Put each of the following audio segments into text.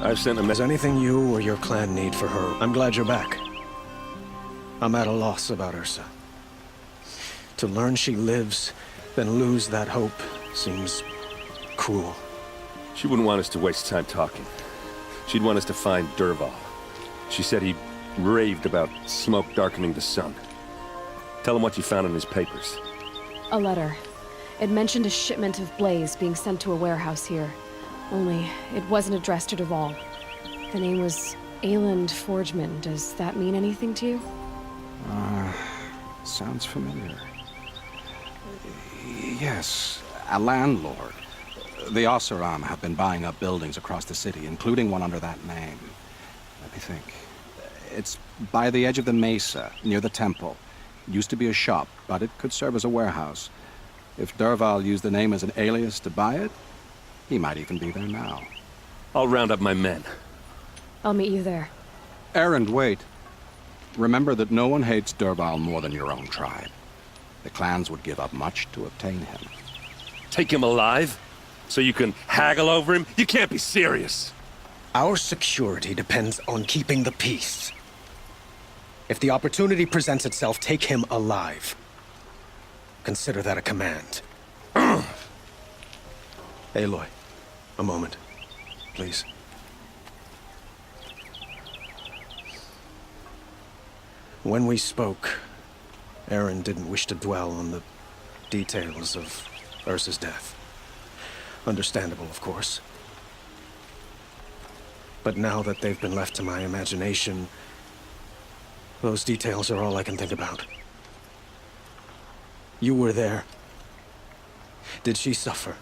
I've sent a Is anything you or your clan need for her? I'm glad you're back. I'm at a loss about Ursa. To learn she lives, then lose that hope, seems cruel. She wouldn't want us to waste time talking. She'd want us to find Dervahl. She said he raved about smoke darkening the sun. Tell him what you found in his papers. A letter. It mentioned a shipment of blaze being sent to a warehouse here. Only, it wasn't addressed to Dervahl. The name was Ayland Forgeman. Does that mean anything to you? Sounds familiar. Yes, a landlord. The Oseram have been buying up buildings across the city, including one under that name. Let me think. It's by the edge of the mesa, near the temple. It used to be a shop, but it could serve as a warehouse. If Dervahl used the name as an alias to buy it, he might even be there now. I'll round up my men. I'll meet you there. Erend, wait. Remember that no one hates Dervahl more than your own tribe. The clans would give up much to obtain him. Take him alive? So you can haggle over him? You can't be serious! Our security depends on keeping the peace. If the opportunity presents itself, take him alive. Consider that a command. Aloy, a moment, please. When we spoke, Erend didn't wish to dwell on the details of Ursa's death. Understandable, of course. But now that they've been left to my imagination, those details are all I can think about. You were there. Did she suffer?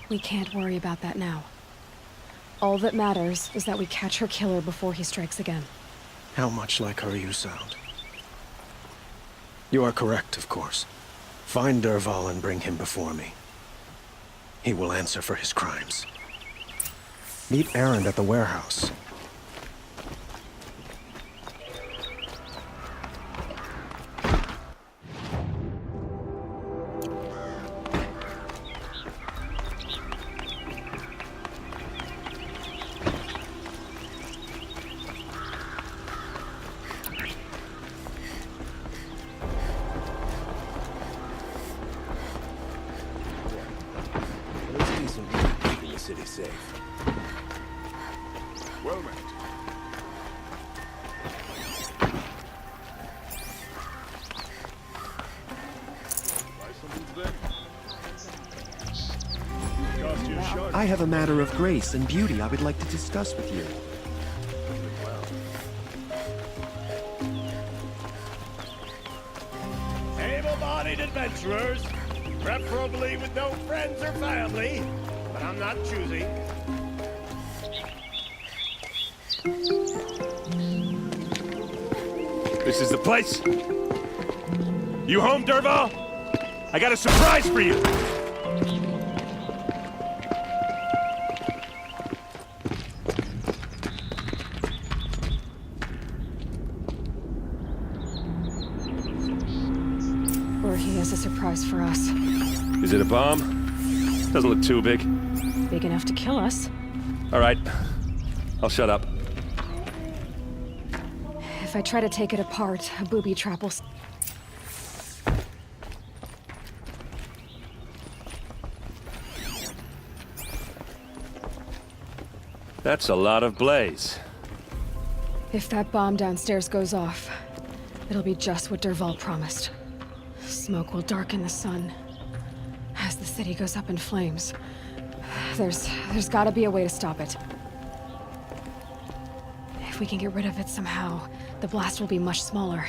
We can't worry about that now. All that matters is that we catch her killer before he strikes again. How much like her you sound. You are correct, of course. Find Dervahl and bring him before me. He will answer for his crimes. Meet Erend at the warehouse. Keeping the city safe. Well met. I have a matter of grace and beauty I would like to discuss with you. Able-bodied adventurers, preferably with no friends or family, but I'm not choosy. This is the place? You home, Dervahl? I got a surprise for you! Or he has a surprise for us. Is it a bomb? Doesn't look too big. Big enough to kill us. All right. I'll shut up. If I try to take it apart, a booby trap will... That's a lot of blaze. If that bomb downstairs goes off, it'll be just what Dervahl promised. Smoke will darken the sun as the city goes up in flames. There's gotta be a way to stop it. If we can get rid of it somehow, the blast will be much smaller.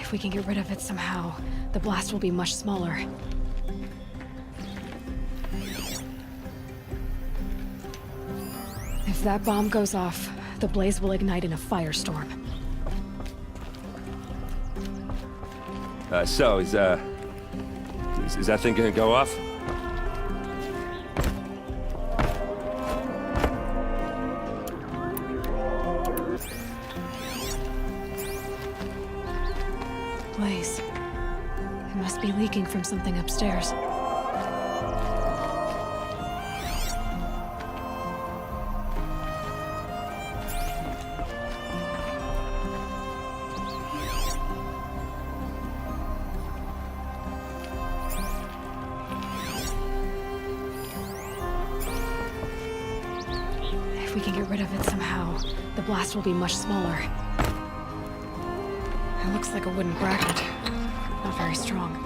If we can get rid of it somehow, the blast will be much smaller. If that bomb goes off, the blaze will ignite in a firestorm. So, is that thing gonna go off? leaking from something upstairs. If we can get rid of it somehow, the blast will be much smaller. It looks like a wooden bracket. Not very strong.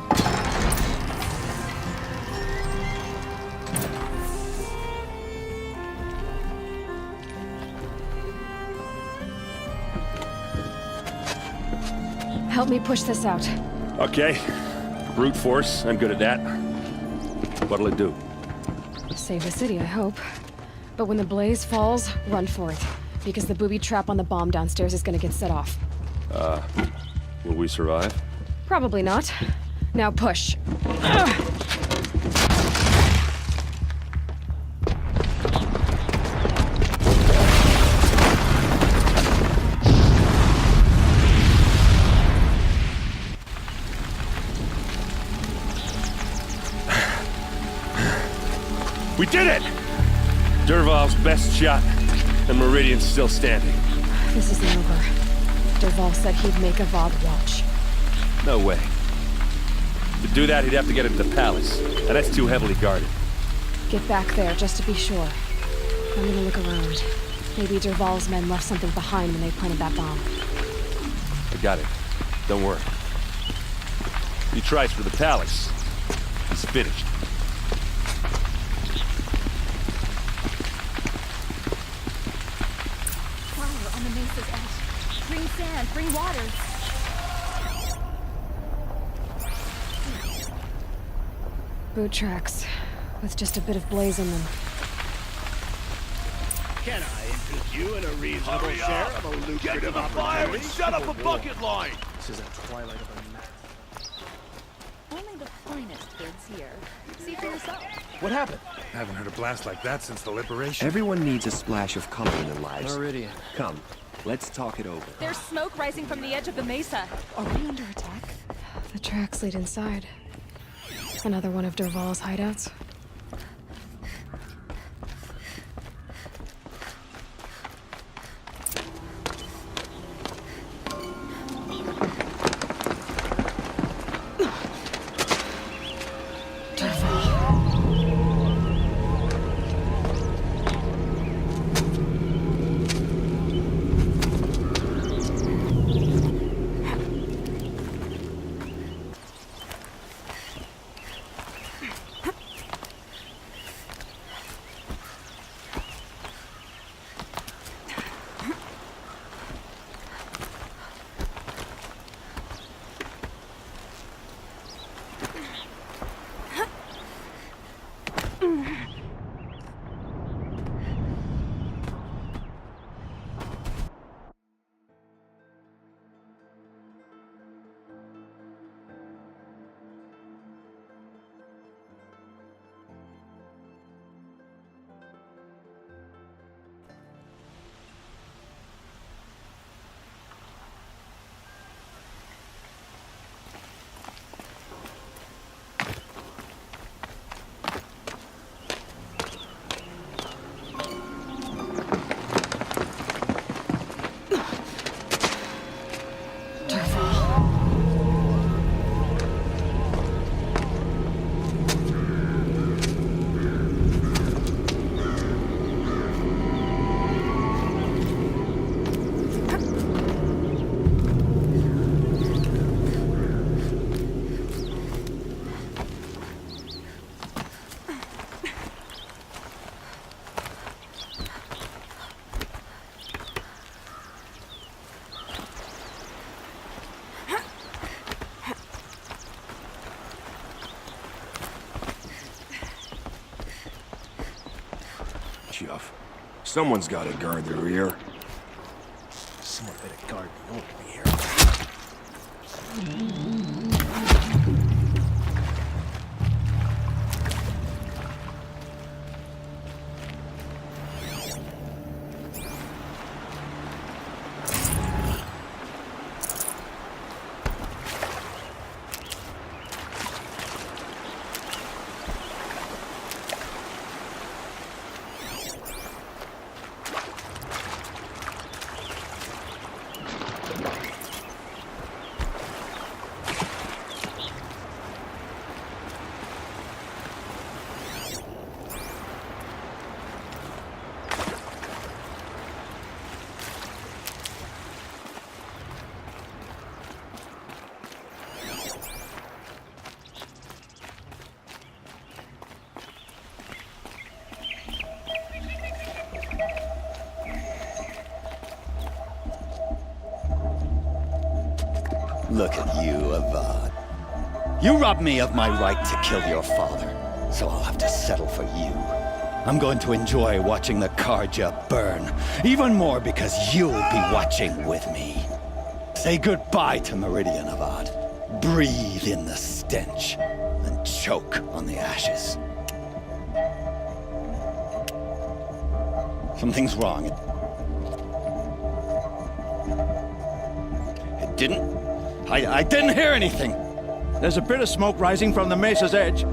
Help me push this out. Okay. Brute force, I'm good at that. What'll it do? Save the city, I hope. But when the blaze falls, run for it. Because the booby trap on the bomb downstairs is gonna get set off. Will we survive? Probably not. Now push. We did it! Dervahl's best shot, and Meridian's still standing. This isn't over. Dervahl said he'd make Avad watch. No way. To do that, he'd have to get into the palace, and that's too heavily guarded. Get back there, just to be sure. I'm gonna look around. Maybe Dervahl's men left something behind when they planted that bomb. I got it. Don't worry. He tries for the palace. He's finished. Fire on the mesa's edge. Bring sand, bring water. Boot tracks, with just a bit of blaze in them. Can I interest you in a reasonable share of a lucrative Get to the fire and opportunity? set up a bucket line! This is a twilight of a night. Only the finest goods here. See for yourself. What happened? Haven't heard a blast like that since the liberation. Everyone needs a splash of color in their lives. Meridian. Come, let's talk it over. There's smoke rising from the edge of the mesa. Are we under attack? The tracks lead inside. Another one of Dervahl's hideouts. Chuff. Someone's gotta guard the rear. Someone better guard the open here. Look at you, Avad. You robbed me of my right to kill your father, so I'll have to settle for you. I'm going to enjoy watching the Karja burn, even more because you'll be watching with me. Say goodbye to Meridian, Avad. Breathe in the stench, and choke on the ashes. Something's wrong. It didn't... I didn't hear anything. There's a bit of smoke rising from the mesa's edge.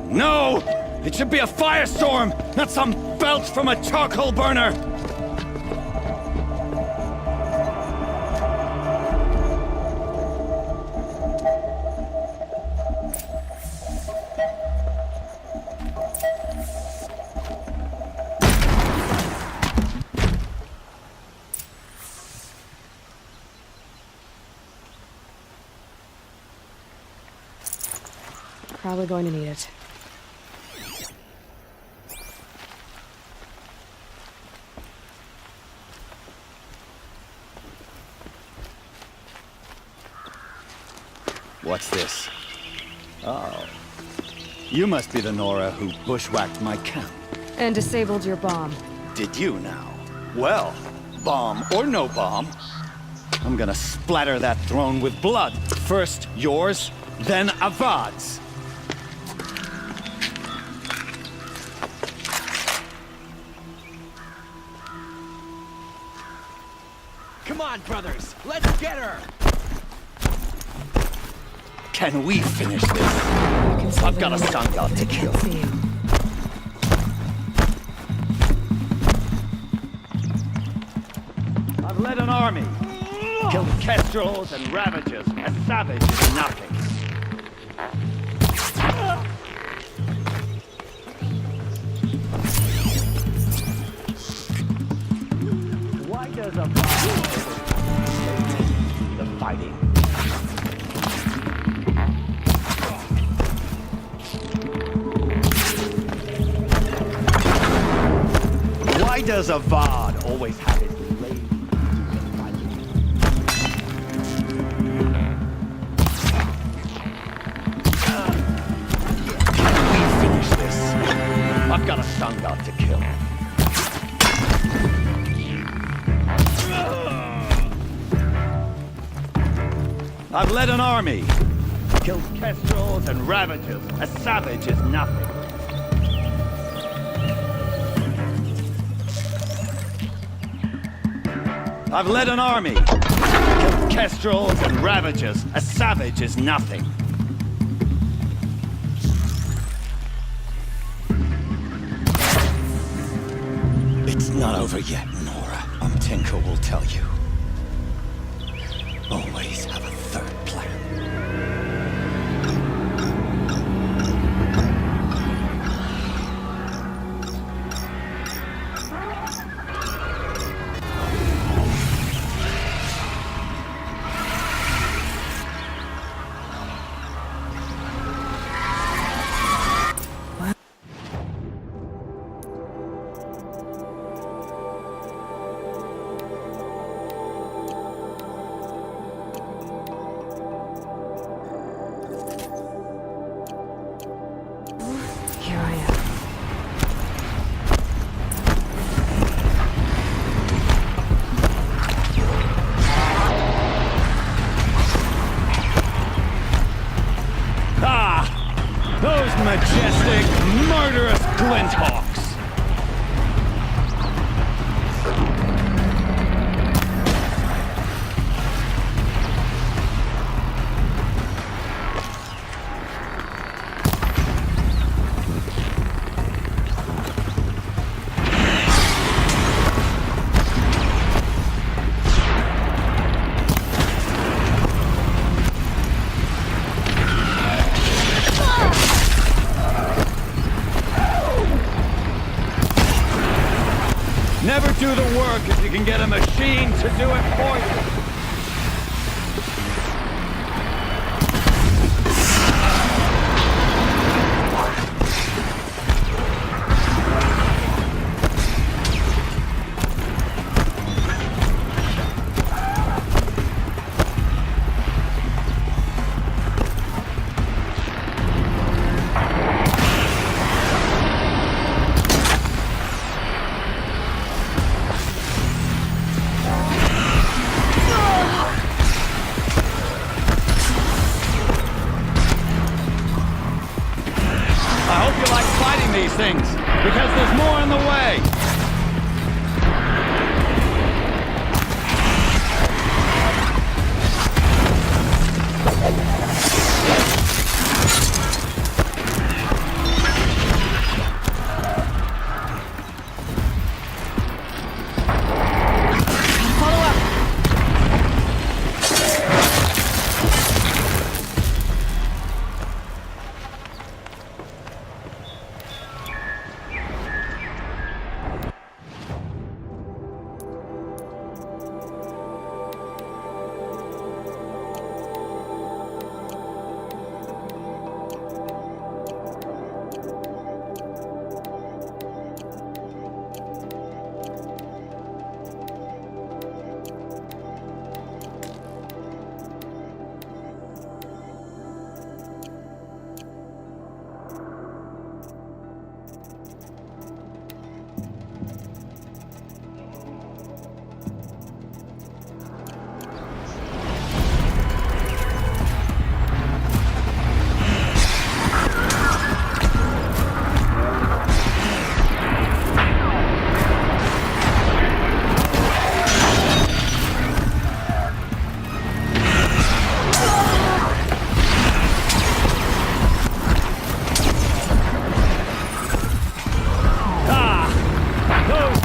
No! It should be a firestorm, not some belch from a charcoal burner! Probably going to need it. What's this? Oh. You must be the Nora who bushwhacked my camp. And disabled your bomb. Did you now? Well, bomb or no bomb, I'm gonna splatter that throne with blood. First yours, then Avad's. Come on, brothers! Let's get her! Can we finish this? I've got a sun god to kill. I've led an army. Killed kestrels and ravagers. A savage is nothing. Why does a the fighting? Why does Avad always have his lady fighting? Can we finish this? I've got a sun god to kill. I've led an army. Killed kestrels and ravagers. A savage is nothing. I've led an army. Killed kestrels and ravagers. A savage is nothing. It's not over yet, Nora. Tinker will tell you. Always have a third plan. Here I am. Ah! Those majestic, murderous glinthawks! Never do the work if you can get a machine to do it for you. I hope you like fighting these things, because there's more on the way.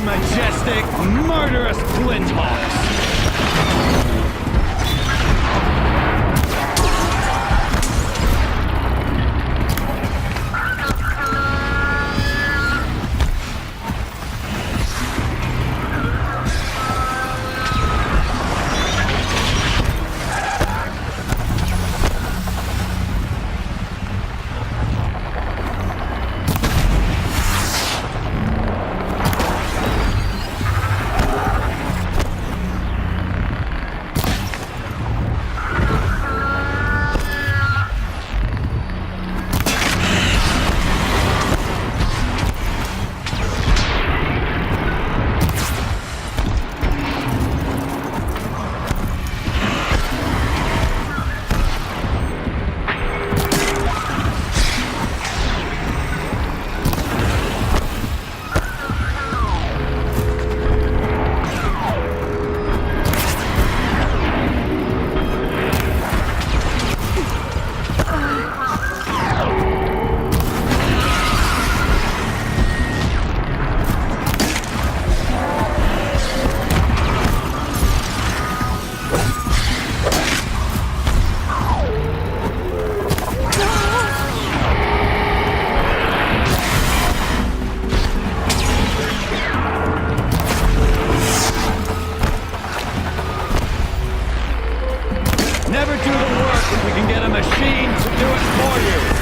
Majestic, murderous flinthawks! Never do the work if we can get a machine to do it for you.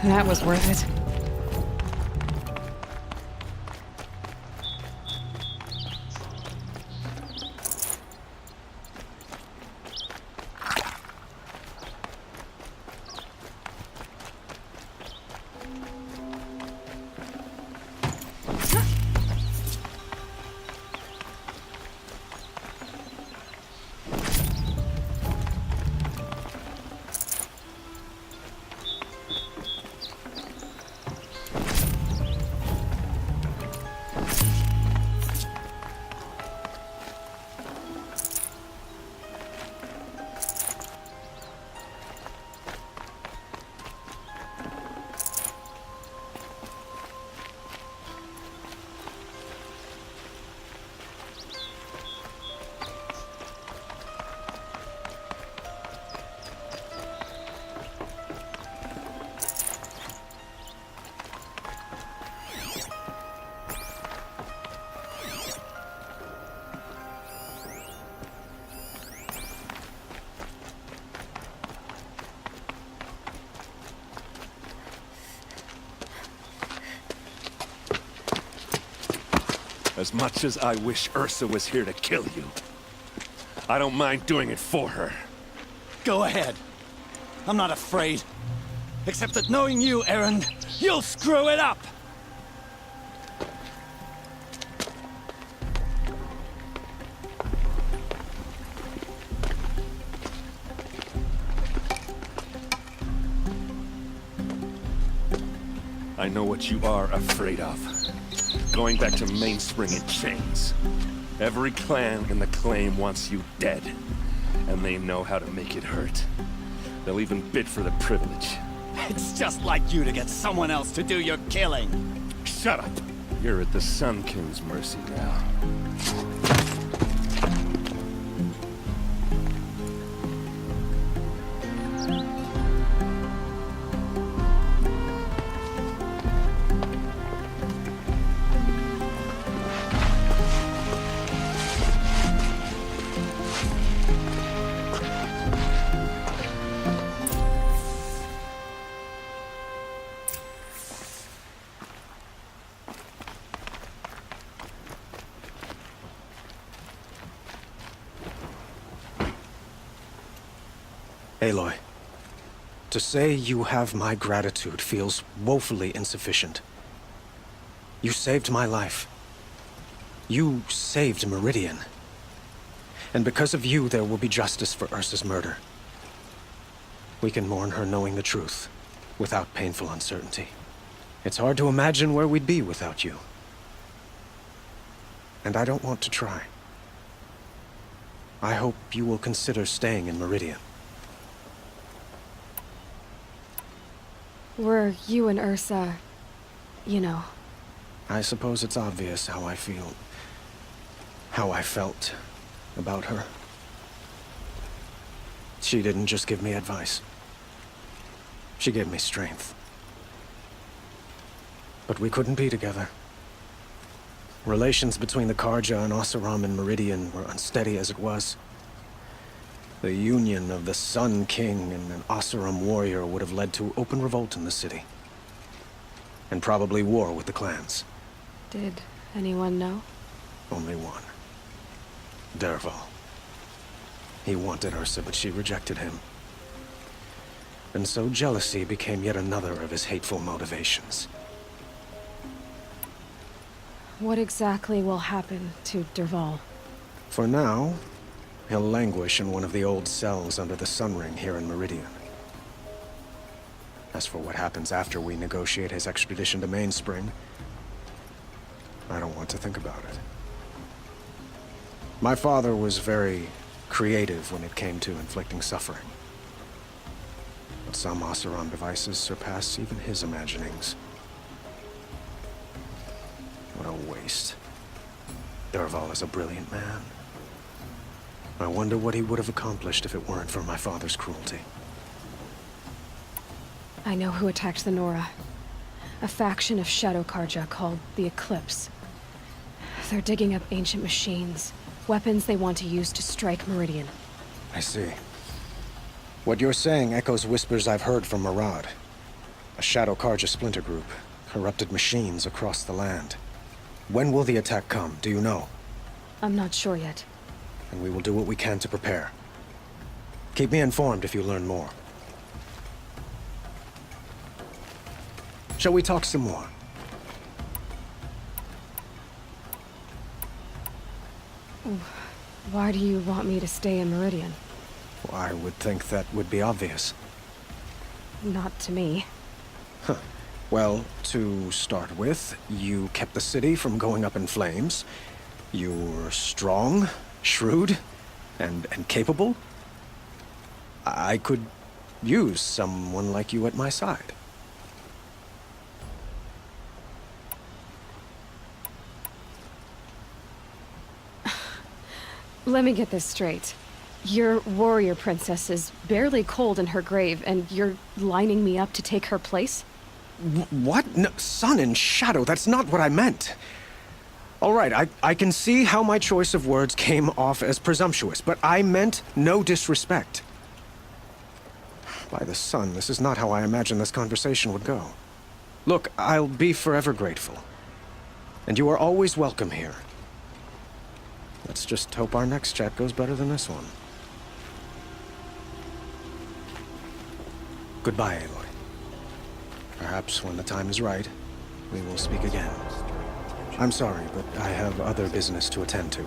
That was worth it. As much as I wish Ursa was here to kill you, I don't mind doing it for her. Go ahead. I'm not afraid. Except that knowing you, Aaron, you'll screw it up! I know what you are afraid of. Going back to Mainspring in chains. Every clan in the claim wants you dead. And they know how to make it hurt. They'll even bid for the privilege. It's just like you to get someone else to do your killing. Shut up! You're at the Sun King's mercy now. Aloy, to say you have my gratitude feels woefully insufficient. You saved my life. You saved Meridian. And because of you, there will be justice for Ursa's murder. We can mourn her knowing the truth, without painful uncertainty. It's hard to imagine where we'd be without you. And I don't want to try. I hope you will consider staying in Meridian. Were you and Ursa, you know... I suppose it's obvious how I feel. How I felt about her. She didn't just give me advice. She gave me strength. But we couldn't be together. Relations between the Karja and Oseram and Meridian were unsteady as it was. The union of the Sun King and an Oseram warrior would have led to open revolt in the city. And probably war with the clans. Did anyone know? Only one. Dervahl. He wanted Ursa, but she rejected him. And so jealousy became yet another of his hateful motivations. What exactly will happen to Dervahl? For now, he'll languish in one of the old cells under the Sun Ring here in Meridian. As for what happens after we negotiate his extradition to Mainspring, I don't want to think about it. My father was very creative when it came to inflicting suffering. But some Oseram devices surpass even his imaginings. What a waste. Dervahl is a brilliant man. I wonder what he would have accomplished if it weren't for my father's cruelty. I know who attacked the Nora. A faction of Shadow Karja called the Eclipse. They're digging up ancient machines. Weapons they want to use to strike Meridian. I see. What you're saying echoes whispers I've heard from Murad. A Shadow Karja splinter group. Corrupted machines across the land. When will the attack come, do you know? I'm not sure yet. And we will do what we can to prepare. Keep me informed if you learn more. Shall we talk some more? Why do you want me to stay in Meridian? Well, I would think that would be obvious. Not to me. Huh. Well, to start with, you kept the city from going up in flames. You were strong, shrewd, and capable. I could use someone like you at my side. Let me get this straight. Your warrior princess is barely cold in her grave, and you're lining me up to take her place? What? No, sun and shadow, that's not what I meant. All right, I can see how my choice of words came off as presumptuous, but I meant no disrespect. By the sun, this is not how I imagined this conversation would go. Look, I'll be forever grateful. And you are always welcome here. Let's just hope our next chat goes better than this one. Goodbye, Aloy. Perhaps when the time is right, we will speak again. I'm sorry, but I have other business to attend to.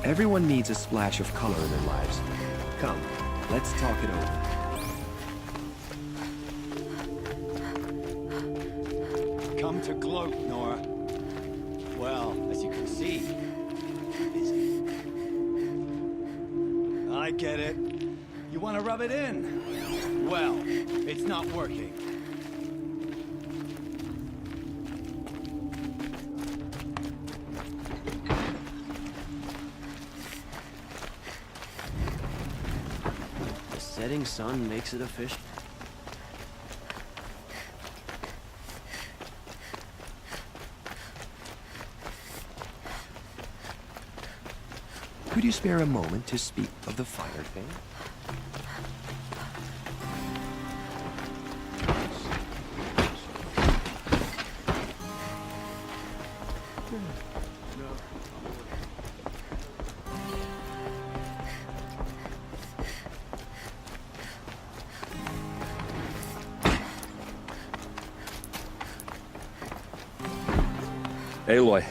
Everyone needs a splash of color in their lives. Come, let's talk it over. Come to gloat, Nora. Well, as you can see, busy. I get it. You want to rub it in? Well, it's not working. The setting sun makes it official. Could you spare a moment to speak of the fire thing? Aloy,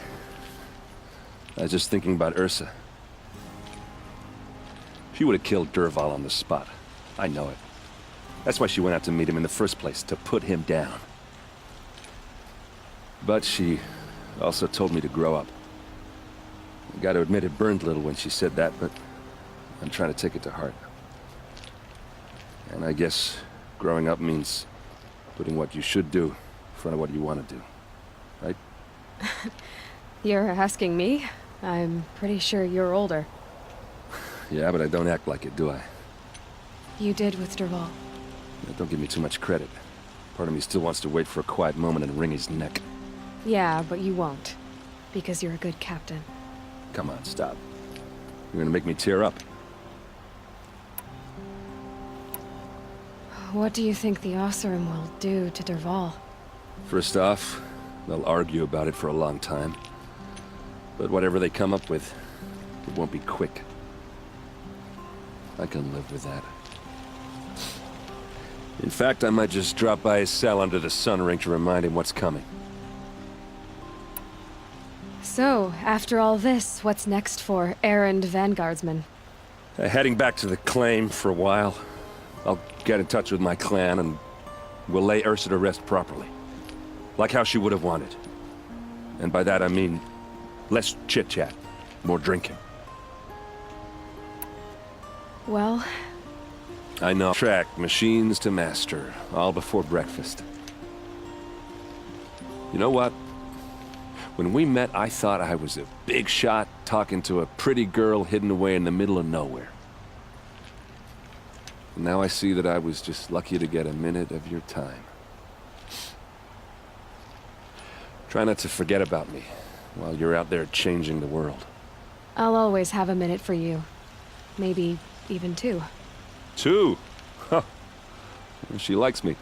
I was just thinking about Ursa. She would have killed Dervahl on the spot. I know it. That's why she went out to meet him in the first place, to put him down. But she also told me to grow up. I gotta admit it burned a little when she said that, but I'm trying to take it to heart. And I guess growing up means putting what you should do in front of what you want to do. Right? You're asking me? I'm pretty sure you're older. Yeah, but I don't act like it, do I? You did with Dervahl. Don't give me too much credit. Part of me still wants to wait for a quiet moment and wring his neck. Yeah, but you won't. Because you're a good captain. Come on, stop. You're gonna make me tear up. What do you think the Oseram will do to Dervahl? First off, they'll argue about it for a long time. But whatever they come up with, it won't be quick. I can live with that. In fact, I might just drop by his cell under the sun ring to remind him what's coming. So, after all this, what's next for errand vanguardsman? Heading back to the claim for a while. I'll get in touch with my clan and we'll lay Ursa to rest properly. Like how she would have wanted. And by that I mean less chit-chat, more drinking. Well... I know. Track machines to master, all before breakfast. You know what? When we met, I thought I was a big shot talking to a pretty girl hidden away in the middle of nowhere. And now I see that I was just lucky to get a minute of your time. Try not to forget about me while you're out there changing the world. I'll always have a minute for you. Maybe even two. Two? Huh. She likes me.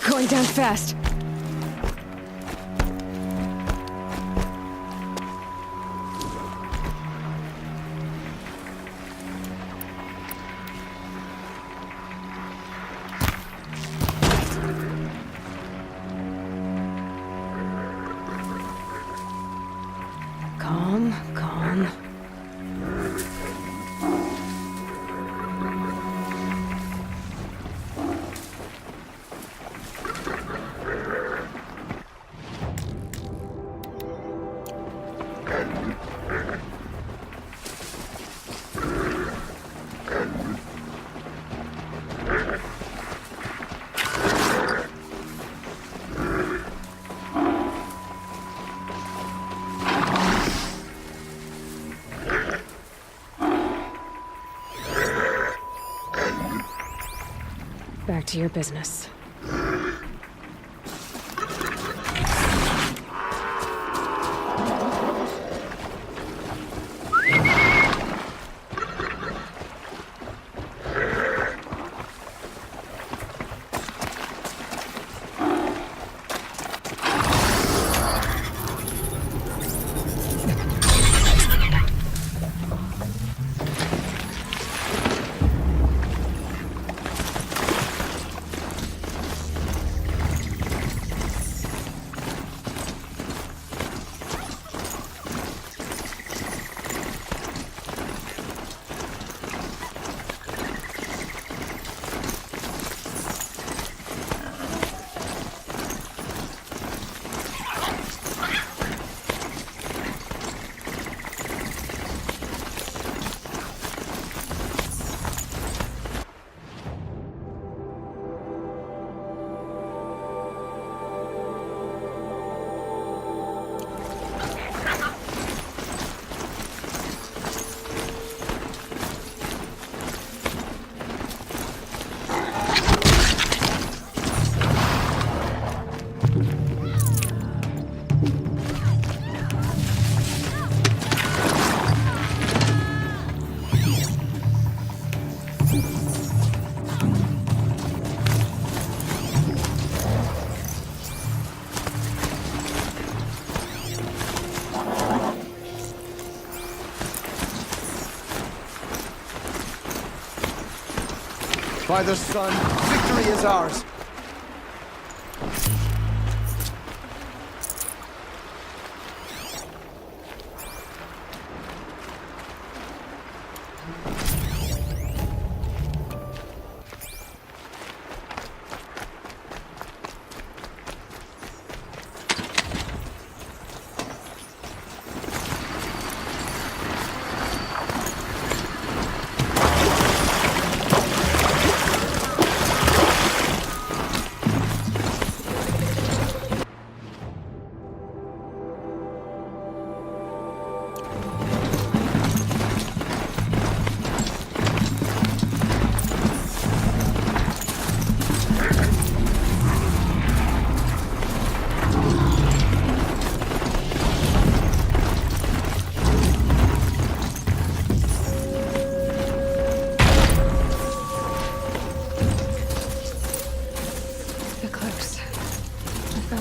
Going down fast. Calm, calm. Back to your business. By the sun, victory is ours!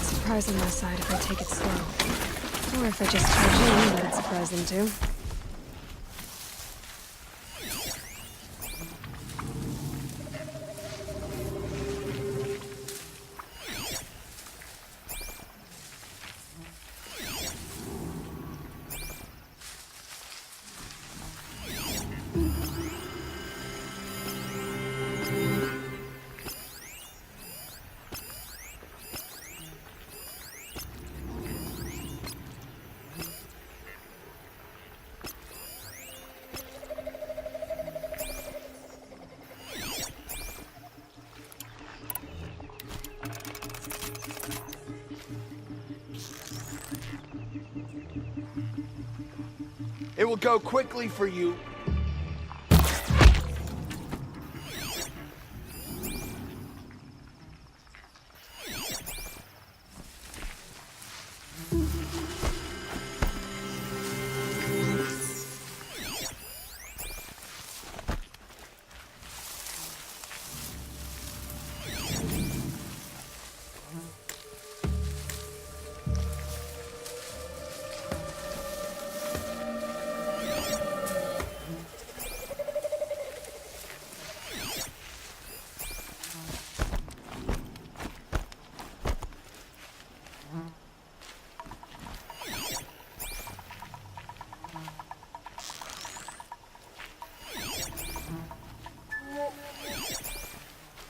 Surprise on my side if I take it slow. Or if I just charge in and let it surprise them too. It will go quickly for you.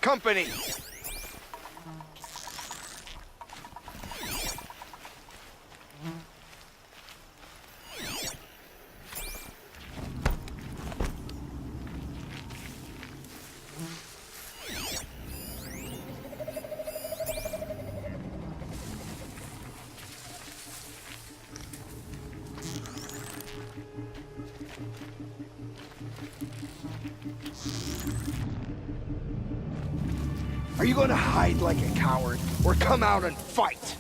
company. Are you gonna hide like a coward, or come out and fight?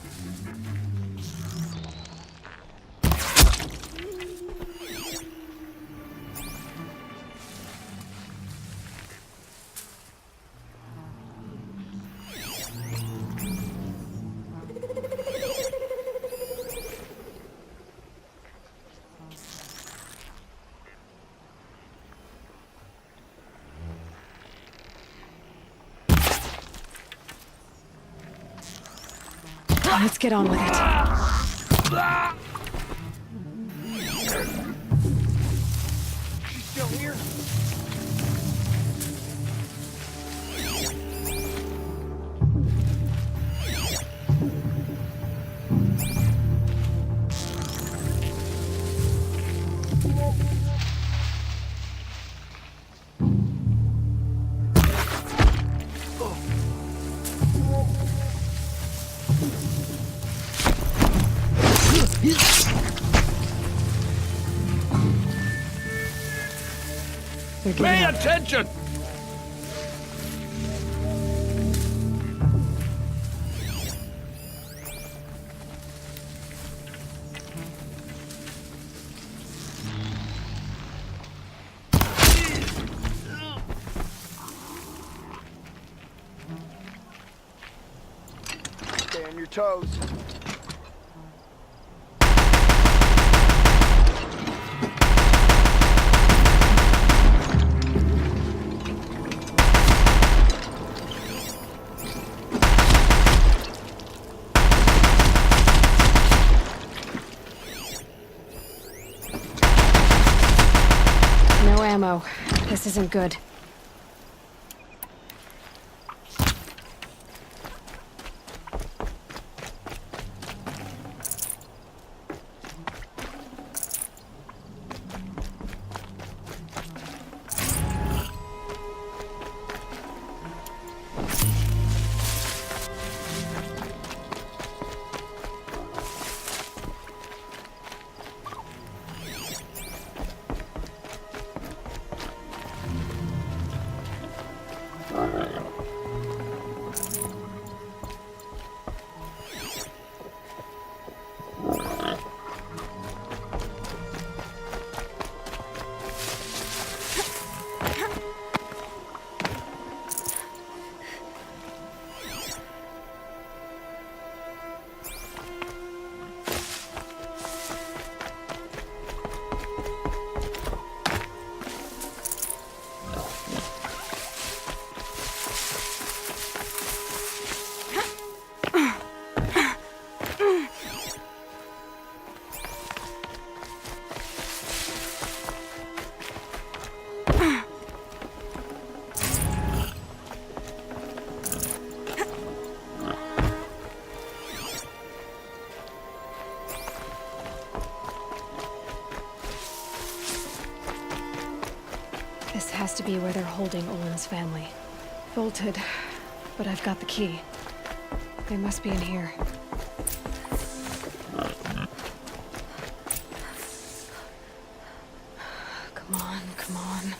Let's get on with it. She's still here? Pay attention! Stay on your toes. No ammo. This isn't good. This has to be where they're holding Olin's family. Bolted, but I've got the key. They must be in here. Come on, come on.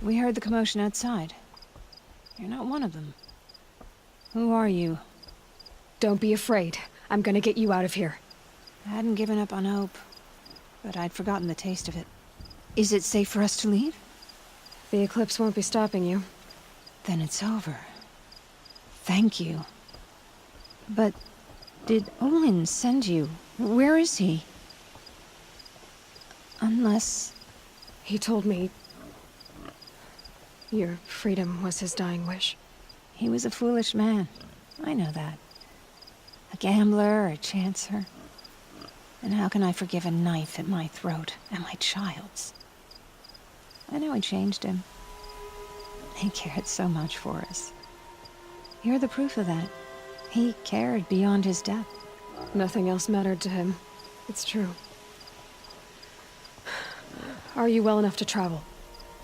We heard the commotion outside. You're not one of them. Who are you? Don't be afraid. I'm gonna get you out of here. I hadn't given up on hope, but I'd forgotten the taste of it. Is it safe for us to leave? The eclipse won't be stopping you. Then it's over. Thank you. But did Olin send you? Where is he? Unless... He told me your freedom was his dying wish. He was a foolish man. I know that. A gambler, a chancer. And how can I forgive a knife at my throat and my child's? I know I changed him. He cared so much for us. You're the proof of that. He cared beyond his death. Nothing else mattered to him. It's true. Are you well enough to travel?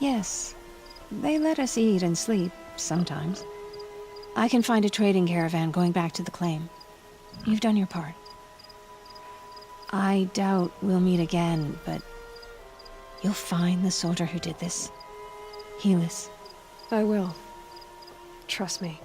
Yes. They let us eat and sleep, sometimes. I can find a trading caravan going back to the claim. You've done your part. I doubt we'll meet again, but you'll find the soldier who did this. Helis. I will. Trust me.